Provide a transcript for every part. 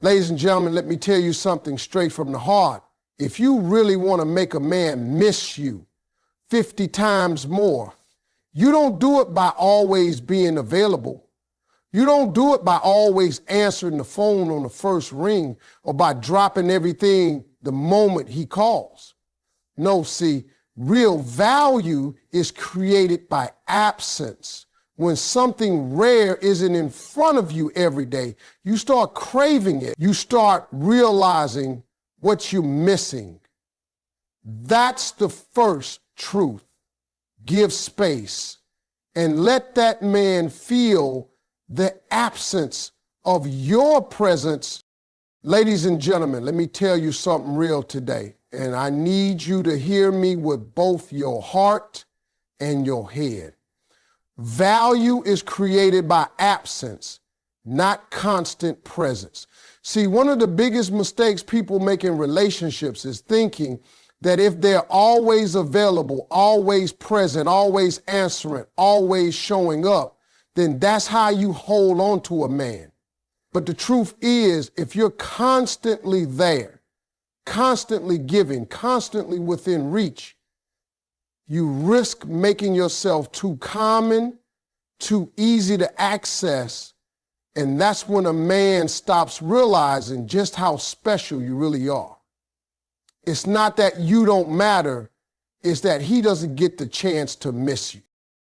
Ladies and gentlemen, let me tell you something straight from the heart. If you really want to make a man miss you 50 times more, you don't do it by always being available. You don't do it by always answering the phone on the first ring or by dropping everything the moment he calls. No, see, real value is created by absence. When something rare isn't in front of you every day, you start craving it. You start realizing what you're missing. That's the first truth. Give space and let that man feel the absence of your presence. Ladies and gentlemen, let me tell you something real today, and I need you to hear me with both your heart and your head. Value is created by absence, not constant presence. See, one of the biggest mistakes people make in relationships is thinking that if they're always available, always present, always answering, always showing up, then that's how you hold on to a man. But the truth is, if you're constantly there, constantly giving, constantly within reach, you risk making yourself too common, too easy to access, and that's when a man stops realizing just how special you really are. It's not that you don't matter, it's that he doesn't get the chance to miss you.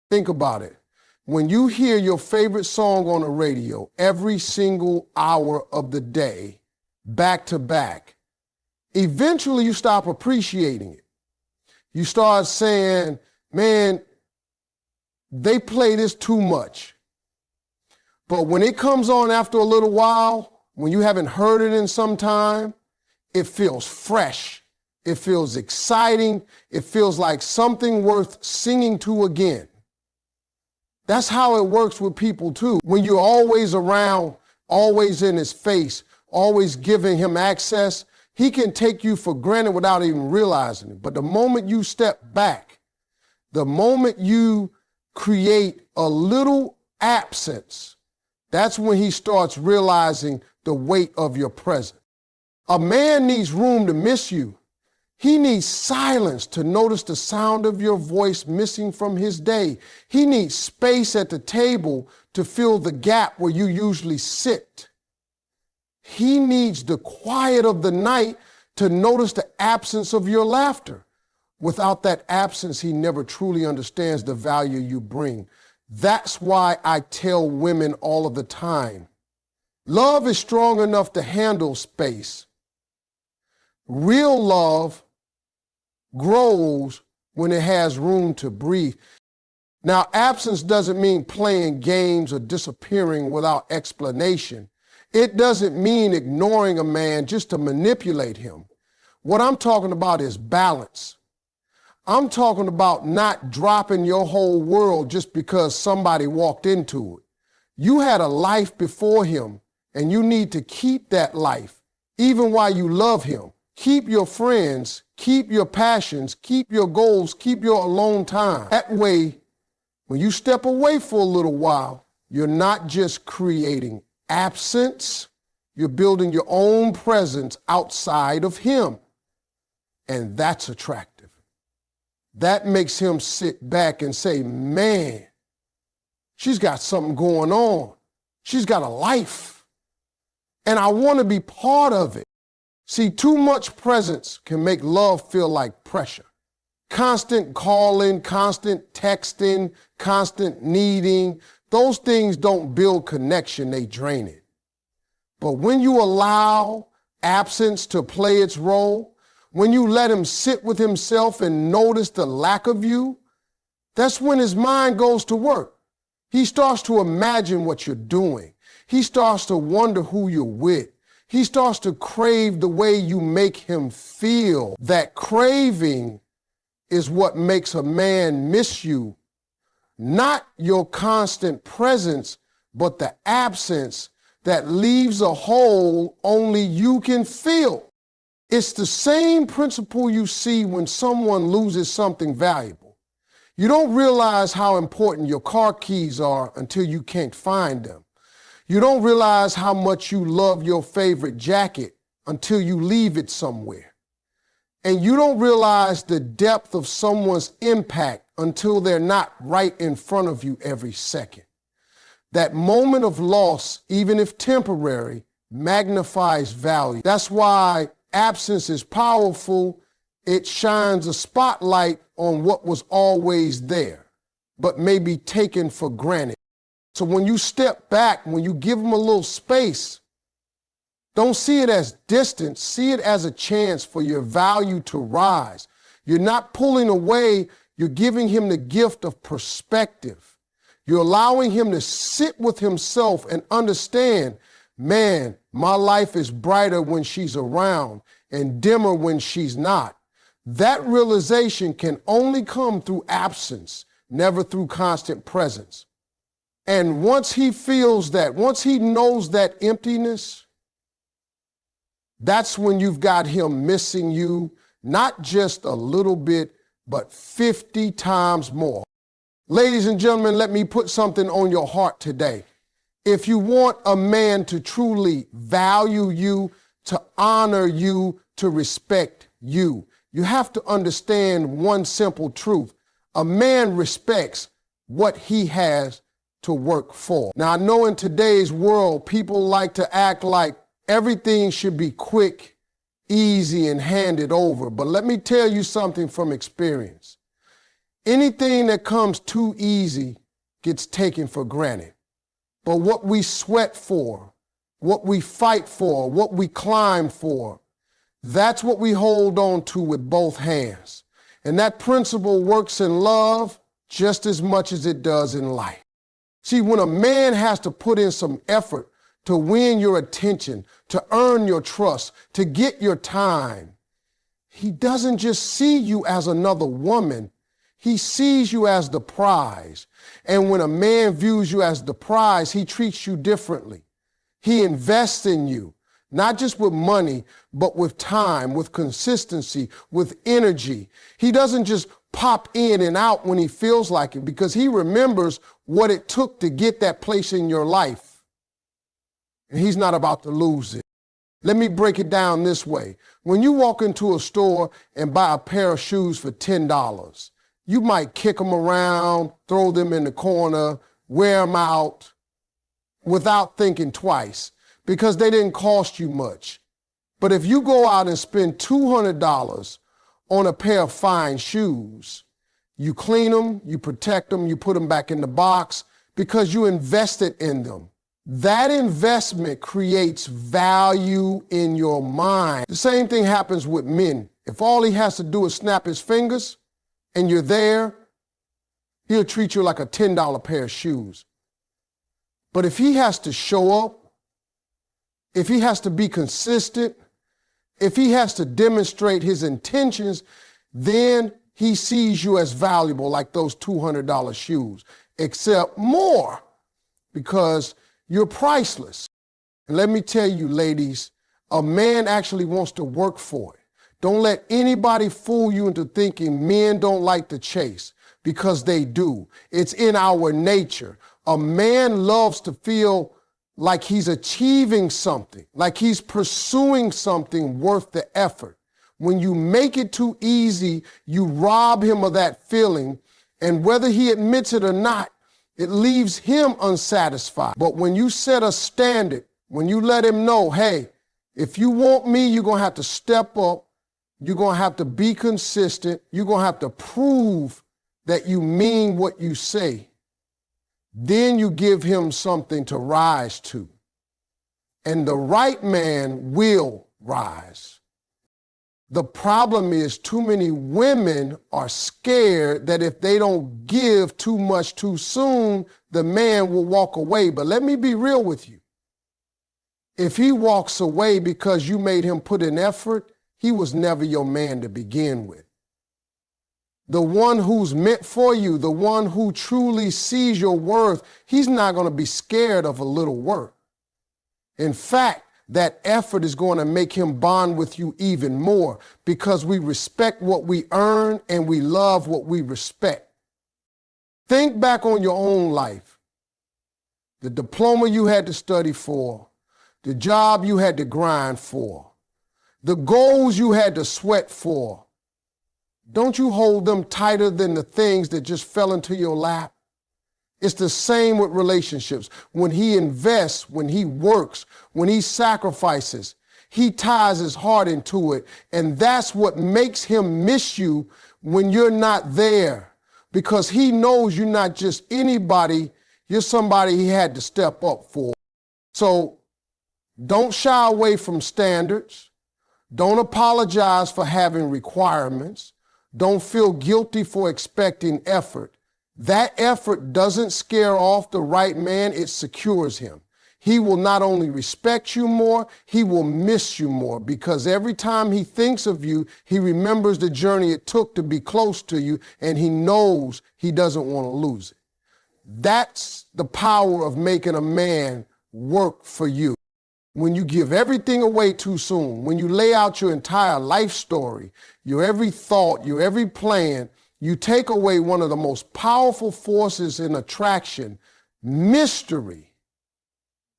Think about it. When you hear your favorite song on the radio every single hour of the day, back to back, eventually you stop appreciating it. You start saying, man, they play this too much. But when it comes on after a little while, when you haven't heard it in some time, it feels fresh. It feels exciting. It feels like something worth singing to again. That's how it works with people too. When you're always around, always in his face, always giving him access, he can take you for granted without even realizing it. But the moment you step back, the moment you create a little absence, that's when he starts realizing the weight of your presence. A man needs room to miss you. He needs silence to notice the sound of your voice missing from his day. He needs space at the table to fill the gap where you usually sit. He needs the quiet of the night to notice the absence of your laughter. Without that absence, he never truly understands the value you bring. That's why I tell women all of the time, love is strong enough to handle space. Real love grows when it has room to breathe. Now, absence doesn't mean playing games or disappearing without explanation. It doesn't mean ignoring a man just to manipulate him. What I'm talking about is balance. I'm talking about not dropping your whole world just because somebody walked into it. You had a life before him, and you need to keep that life, even while you love him. Keep your friends, keep your passions, keep your goals, keep your alone time. That way, when you step away for a little while, you're not just creating absence, you're building your own presence outside of him. And that's attractive. That makes him sit back and say, man, she's got something going on. She's got a life. And I want to be part of it. See, too much presence can make love feel like pressure. Constant calling, constant texting, constant needing, those things don't build connection, they drain it. But when you allow absence to play its role, when you let him sit with himself and notice the lack of you, that's when his mind goes to work. He starts to imagine what you're doing. He starts to wonder who you're with. He starts to crave the way you make him feel. That craving is what makes a man miss you. Not your constant presence, but the absence that leaves a hole only you can fill. It's the same principle you see when someone loses something valuable. You don't realize how important your car keys are until you can't find them. You don't realize how much you love your favorite jacket until you leave it somewhere. And you don't realize the depth of someone's impact until they're not right in front of you every second. That moment of loss, even if temporary, magnifies value. That's why absence is powerful. It shines a spotlight on what was always there, but may be taken for granted. So when you step back, when you give them a little space, don't see it as distance, see it as a chance for your value to rise. You're not pulling away, you're giving him the gift of perspective. You're allowing him to sit with himself and understand, man, my life is brighter when she's around and dimmer when she's not. That realization can only come through absence, never through constant presence. And once he feels that, once he knows that emptiness, that's when you've got him missing you, not just a little bit, but 50 times more. Ladies and gentlemen, let me put something on your heart today. If you want a man to truly value you, to honor you, to respect you, you have to understand one simple truth. A man respects what he has to work for. Now, I know in today's world, people like to act like everything should be quick, easy, and handed over. But let me tell you something from experience. Anything that comes too easy gets taken for granted. But what we sweat for, what we fight for, what we climb for, that's what we hold on to with both hands. And that principle works in love just as much as it does in life. See, when a man has to put in some effort to win your attention, to earn your trust, to get your time, he doesn't just see you as another woman. He sees you as the prize. And when a man views you as the prize, he treats you differently. He invests in you, not just with money, but with time, with consistency, with energy. He doesn't just pop in and out when he feels like it, because he remembers what it took to get that place in your life. And he's not about to lose it. Let me break it down this way. When you walk into a store and buy a pair of shoes for $10, you might kick them around, throw them in the corner, wear them out without thinking twice because they didn't cost you much. But if you go out and spend $200 on a pair of fine shoes, you clean them, you protect them, you put them back in the box because you invested in them. That investment creates value in your mind. The same thing happens with men. If all he has to do is snap his fingers, and you're there, he'll treat you like a $10 pair of shoes. But if he has to show up, if he has to be consistent, if he has to demonstrate his intentions, then he sees you as valuable like those $200 shoes, except more because you're priceless. And let me tell you, ladies, a man actually wants to work for it. Don't let anybody fool you into thinking men don't like to chase, because they do. It's in our nature. A man loves to feel like he's achieving something, like he's pursuing something worth the effort. When you make it too easy, you rob him of that feeling, and whether he admits it or not, it leaves him unsatisfied. But when you set a standard, when you let him know, hey, if you want me, you're going to have to step up. You're going to have to be consistent. You're going to have to prove that you mean what you say. Then you give him something to rise to. And the right man will rise. The problem is too many women are scared that if they don't give too much too soon, the man will walk away. But let me be real with you. If he walks away because you made him put in effort, he was never your man to begin with. The one who's meant for you, the one who truly sees your worth, he's not going to be scared of a little work. In fact, that effort is going to make him bond with you even more because we respect what we earn and we love what we respect. Think back on your own life. the diploma you had to study for, the job you had to grind for, the goals you had to sweat for. Don't you hold them tighter than the things that just fell into your lap? It's the same with relationships. When he invests, when he works, when he sacrifices, he ties his heart into it. And that's what makes him miss you when you're not there. Because he knows you're not just anybody, you're somebody he had to step up for. So don't shy away from standards. Don't apologize for having requirements. Don't feel guilty for expecting effort. That effort doesn't scare off the right man, it secures him. He will not only respect you more, he will miss you more, because every time he thinks of you, he remembers the journey it took to be close to you, and he knows he doesn't want to lose it. That's the power of making a man work for you. When you give everything away too soon, when you lay out your entire life story, your every thought, your every plan, you take away one of the most powerful forces in attraction, mystery.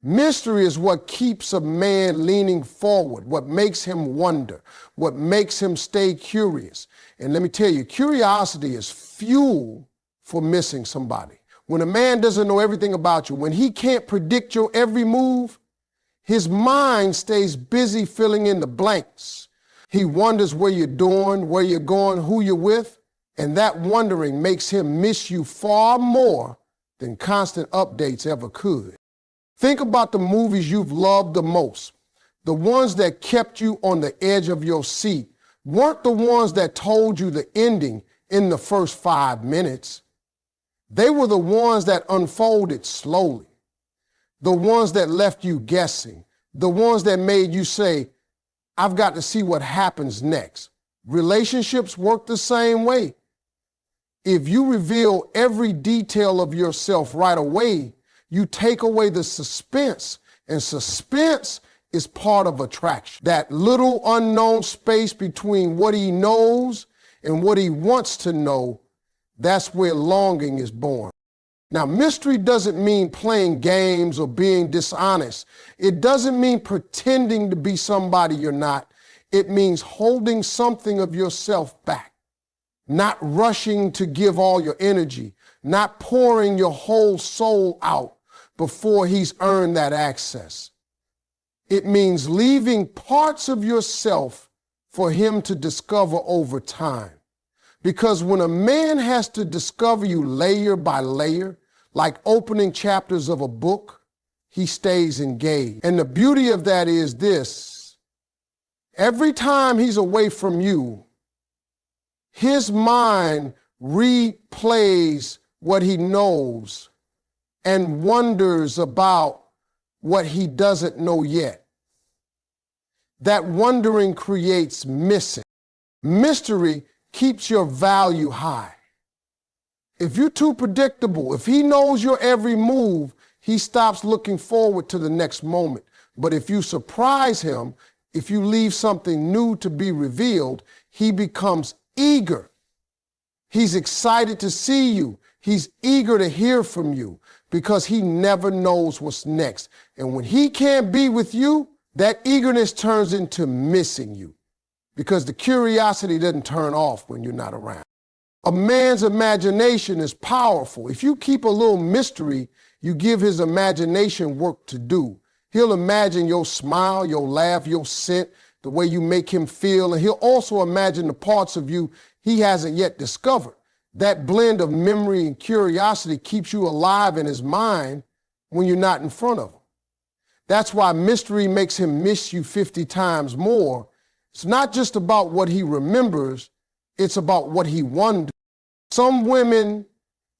Mystery is what keeps a man leaning forward, what makes him wonder, what makes him stay curious. And let me tell you, curiosity is fuel for missing somebody. When a man doesn't know everything about you, when he can't predict your every move, his mind stays busy filling in the blanks. He wonders where you're doing, where you're going, who you're with, and that wondering makes him miss you far more than constant updates ever could. Think about the movies you've loved the most. The ones that kept you on the edge of your seat weren't the ones that told you the ending in the first 5 minutes. They were the ones that unfolded slowly. The ones that left you guessing. The ones that made you say, I've got to see what happens next. Relationships work the same way. If you reveal every detail of yourself right away, you take away the suspense, and suspense is part of attraction. That little unknown space between what he knows and what he wants to know, that's where longing is born. Now, mystery doesn't mean playing games or being dishonest. It doesn't mean pretending to be somebody you're not. It means holding something of yourself back, not rushing to give all your energy, not pouring your whole soul out before he's earned that access. It means leaving parts of yourself for him to discover over time. Because when a man has to discover you layer by layer, like opening chapters of a book, he stays engaged. And the beauty of that is this: every time he's away from you, his mind replays what he knows and wonders about what he doesn't know yet. That wondering creates missing. Mystery keeps your value high. If you're too predictable, if he knows your every move, he stops looking forward to the next moment. But if you surprise him, if you leave something new to be revealed, he becomes eager. He's excited to see you. He's eager to hear from you because he never knows what's next. And when he can't be with you, that eagerness turns into missing you because the curiosity doesn't turn off when you're not around. A man's imagination is powerful. If you keep a little mystery, you give his imagination work to do. He'll imagine your smile, your laugh, your scent, the way you make him feel, and he'll also imagine the parts of you he hasn't yet discovered. That blend of memory and curiosity keeps you alive in his mind when you're not in front of him. That's why mystery makes him miss you 50 times more. It's not just about what he remembers, it's about what he wonders. Some women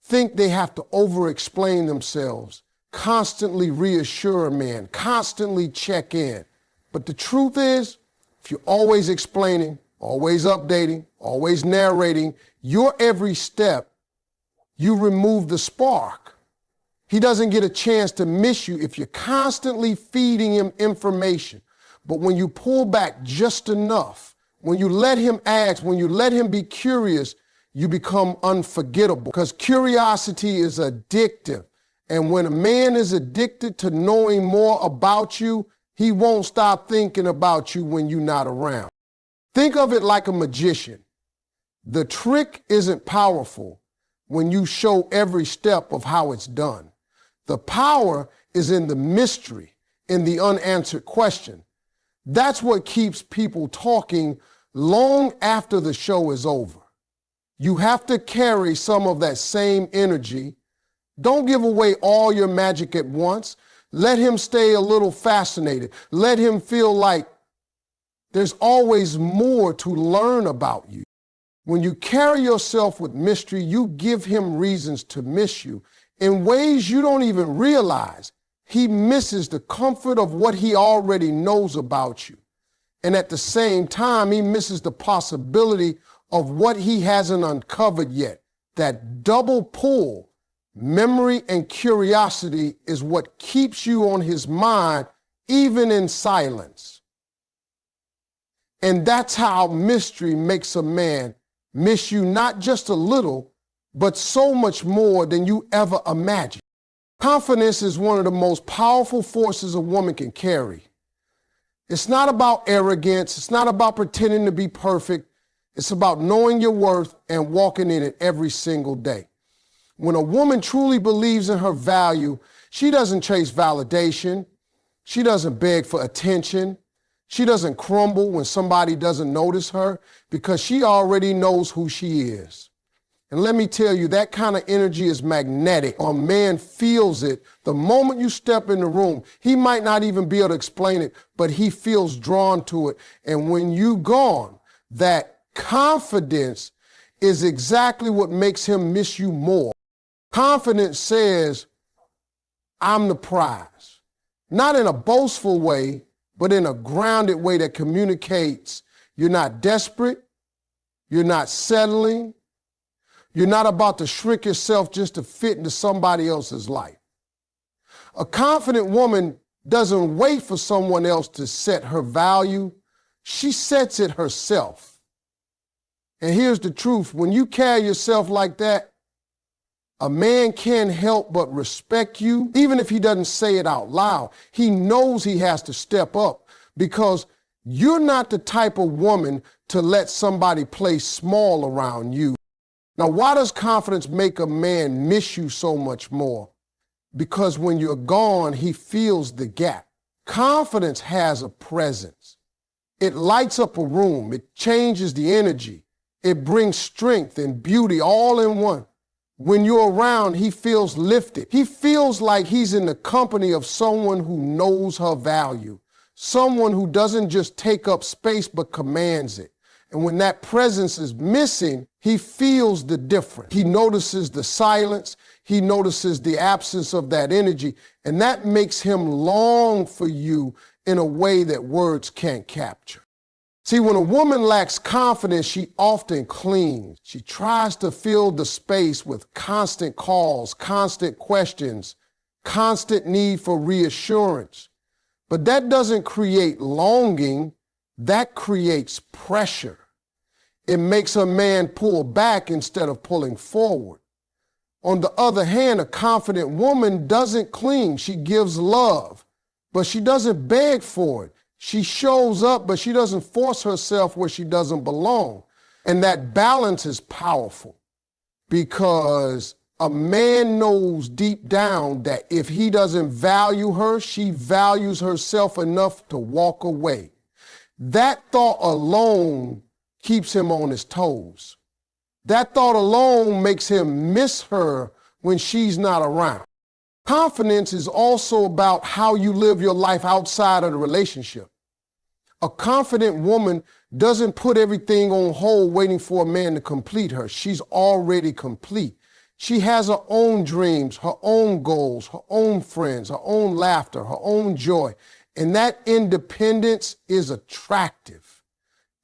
think they have to over-explain themselves, constantly reassure a man, constantly check in. But the truth is, if you're always explaining, always updating, always narrating your every step, you remove the spark. He doesn't get a chance to miss you if you're constantly feeding him information. But when you pull back just enough, when you let him ask, when you let him be curious, you become unforgettable because curiosity is addictive And when a man is addicted to knowing more about you, he won't stop thinking about you when you're not around. Think of it like a magician. The trick isn't powerful when you show every step of how it's done. The power is in the mystery, in the unanswered question. That's what keeps people talking long after the show is over. You have to carry some of that same energy. Don't give away all your magic at once. Let him stay a little fascinated. Let him feel like there's always more to learn about you. When you carry yourself with mystery, you give him reasons to miss you in ways you don't even realize. He misses the comfort of what he already knows about you. And at the same time, he misses the possibility of what he hasn't uncovered yet. That double pull, memory and curiosity, is what keeps you on his mind, even in silence. And that's how mystery makes a man miss you not just a little, but so much more than you ever imagined. Confidence is one of the most powerful forces a woman can carry. It's not about arrogance. It's not about pretending to be perfect. It's about knowing your worth and walking in it every single day. When a woman truly believes in her value, she doesn't chase validation. She doesn't beg for attention. She doesn't crumble when somebody doesn't notice her because she already knows who she is. And let me tell you, that kind of energy is magnetic. A man feels it the moment you step in the room. He might not even be able to explain it, but he feels drawn to it. And when you're gone, that confidence is exactly what makes him miss you more. Confidence says, I'm the prize. Not in a boastful way, but in a grounded way that communicates you're not desperate, you're not settling, you're not about to shrink yourself just to fit into somebody else's life. A confident woman doesn't wait for someone else to set her value. She sets it herself. And here's the truth. When you carry yourself like that, a man can't help but respect you, even if he doesn't say it out loud. He knows he has to step up because you're not the type of woman to let somebody play small around you. Now, why does confidence make a man miss you so much more? Because when you're gone, he feels the gap. Confidence has a presence. It lights up a room. It changes the energy. It brings strength and beauty all in one. When you're around, he feels lifted. He feels like he's in the company of someone who knows her value, someone who doesn't just take up space but commands it. And when that presence is missing, he feels the difference. He notices the silence. He notices the absence of that energy. And that makes him long for you in a way that words can't capture. See, when a woman lacks confidence, she often clings. She tries to fill the space with constant calls, constant questions, constant need for reassurance. But that doesn't create longing. That creates pressure. It makes a man pull back instead of pulling forward. On the other hand, a confident woman doesn't cling. She gives love, but she doesn't beg for it. She shows up, but she doesn't force herself where she doesn't belong. And that balance is powerful because a man knows deep down that if he doesn't value her, she values herself enough to walk away. That thought alone keeps him on his toes. That thought alone makes him miss her when she's not around. Confidence is also about how you live your life outside of the relationship. A confident woman doesn't put everything on hold waiting for a man to complete her. She's already complete. She has her own dreams, her own goals, her own friends, her own laughter, her own joy. And that independence is attractive.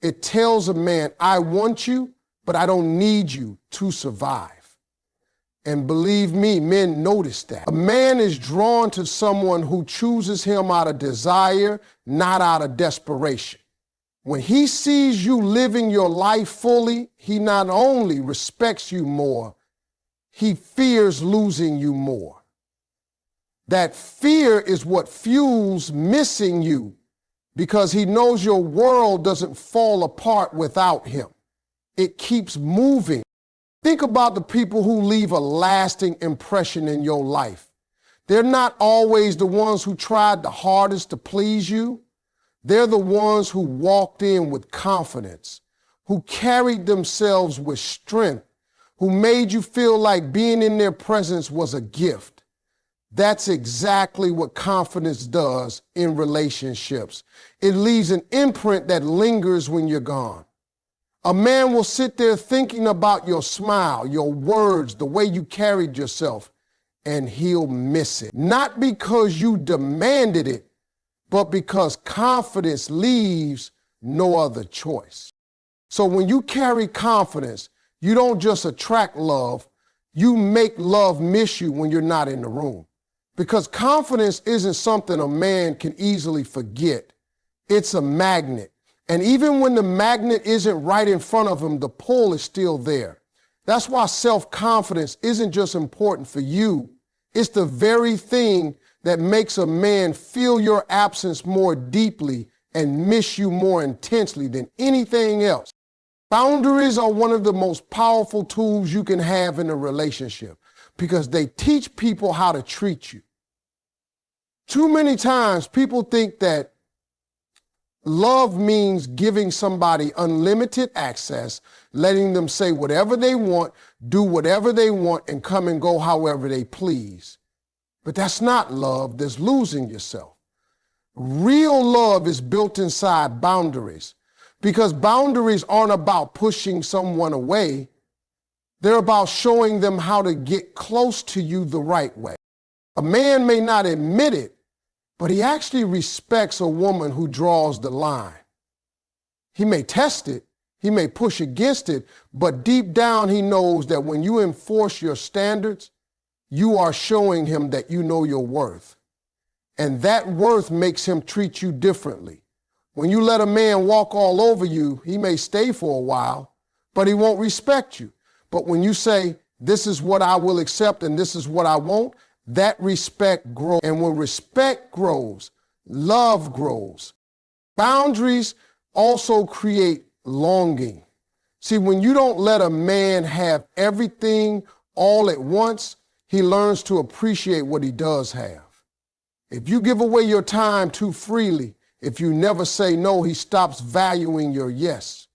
It tells a man, I want you, but I don't need you to survive. And believe me, men notice that. A man is drawn to someone who chooses him out of desire, not out of desperation. When he sees you living your life fully, he not only respects you more, he fears losing you more. That fear is what fuels missing you because he knows your world doesn't fall apart without him. It keeps moving. Think about the people who leave a lasting impression in your life. They're not always the ones who tried the hardest to please you. They're the ones who walked in with confidence, who carried themselves with strength, who made you feel like being in their presence was a gift. That's exactly what confidence does in relationships. It leaves an imprint that lingers when you're gone. A man will sit there thinking about your smile, your words, the way you carried yourself, and he'll miss it. Not because you demanded it, but because confidence leaves no other choice. So when you carry confidence, you don't just attract love, you make love miss you when you're not in the room. Because confidence isn't something a man can easily forget. It's a magnet. And even when the magnet isn't right in front of him, the pull is still there. That's why self-confidence isn't just important for you. It's the very thing that makes a man feel your absence more deeply and miss you more intensely than anything else. Boundaries are one of the most powerful tools you can have in a relationship because they teach people how to treat you. Too many times people think that love means giving somebody unlimited access, letting them say whatever they want, do whatever they want, and come and go however they please. But that's not love. That's losing yourself. Real love is built inside boundaries because boundaries aren't about pushing someone away. They're about showing them how to get close to you the right way. A man may not admit it, but he actually respects a woman who draws the line. He may test it, he may push against it, but deep down he knows that when you enforce your standards, you are showing him that you know your worth. And that worth makes him treat you differently. When you let a man walk all over you, he may stay for a while, but he won't respect you. But when you say, this is what I will accept and this is what I won't, that respect grows. And when respect grows, love grows. Boundaries also create longing. See, when you don't let a man have everything all at once, he learns to appreciate what he does have. If you give away your time too freely, if you never say no, he stops valuing your yes.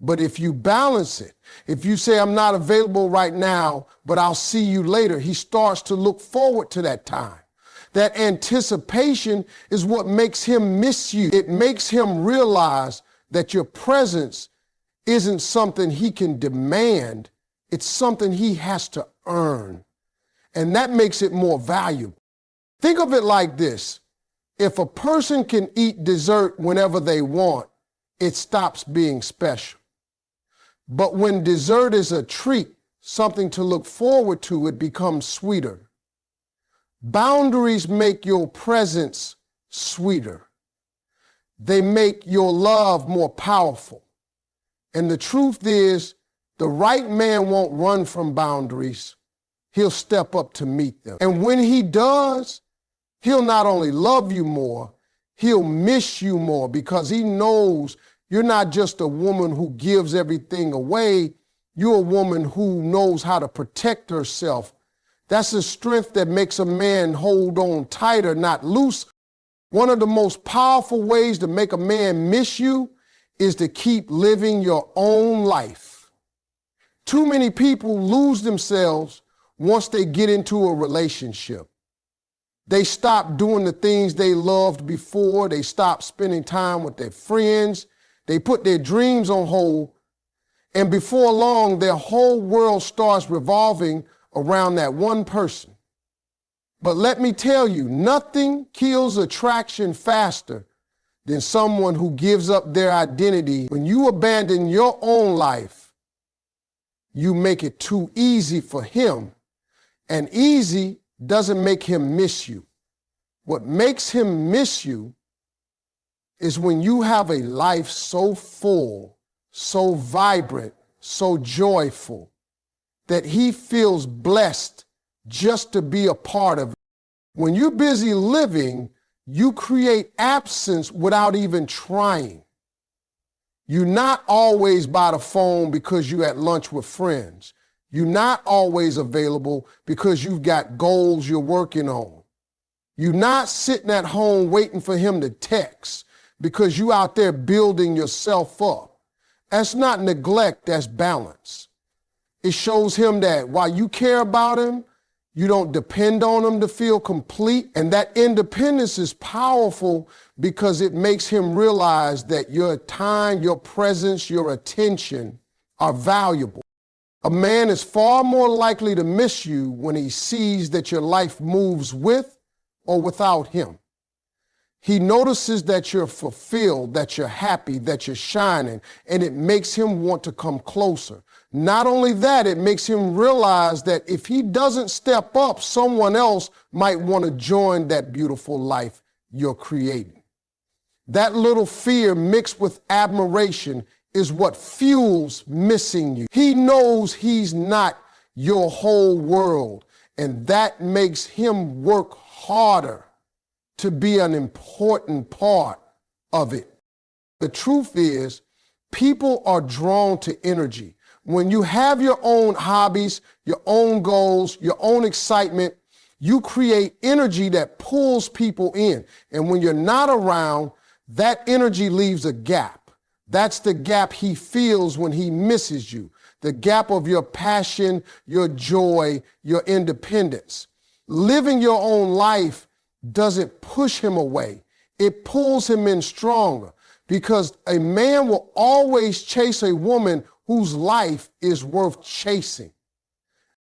But if you balance it, if you say, I'm not available right now, but I'll see you later, he starts to look forward to that time. That anticipation is what makes him miss you. It makes him realize that your presence isn't something he can demand. It's something he has to earn. And that makes it more valuable. Think of it like this. If a person can eat dessert whenever they want, it stops being special. But when dessert is a treat, something to look forward to, it becomes sweeter. Boundaries make your presence sweeter. They make your love more powerful. And the truth is, the right man won't run from boundaries. He'll step up to meet them. And when he does, he'll not only love you more, he'll miss you more because he knows you're not just a woman who gives everything away. You're a woman who knows how to protect herself. That's the strength that makes a man hold on tighter, not loose. One of the most powerful ways to make a man miss you is to keep living your own life. Too many people lose themselves once they get into a relationship. They stop doing the things they loved before. They stop spending time with their friends. They put their dreams on hold. And before long, their whole world starts revolving around that one person. But let me tell you, nothing kills attraction faster than someone who gives up their identity. When you abandon your own life, you make it too easy for him. And easy doesn't make him miss you. What makes him miss you is when you have a life so full, so vibrant, so joyful, that he feels blessed just to be a part of it. When you're busy living, you create absence without even trying. You're not always by the phone because you're at lunch with friends. You're not always available because you've got goals you're working on. You're not sitting at home waiting for him to text because you out there building yourself up. That's not neglect, that's balance. It shows him that while you care about him, you don't depend on him to feel complete. And that independence is powerful because it makes him realize that your time, your presence, your attention are valuable. A man is far more likely to miss you when he sees that your life moves with or without him. He notices that you're fulfilled, that you're happy, that you're shining, and it makes him want to come closer. Not only that, it makes him realize that if he doesn't step up, someone else might want to join that beautiful life you're creating. That little fear mixed with admiration is what fuels missing you. He knows he's not your whole world, and that makes him work harder to be an important part of it. The truth is, people are drawn to energy. When you have your own hobbies, your own goals, your own excitement, you create energy that pulls people in. And when you're not around, that energy leaves a gap. That's the gap he feels when he misses you. The gap of your passion, your joy, your independence. Living your own life doesn't push him away. It pulls him in stronger because a man will always chase a woman whose life is worth chasing.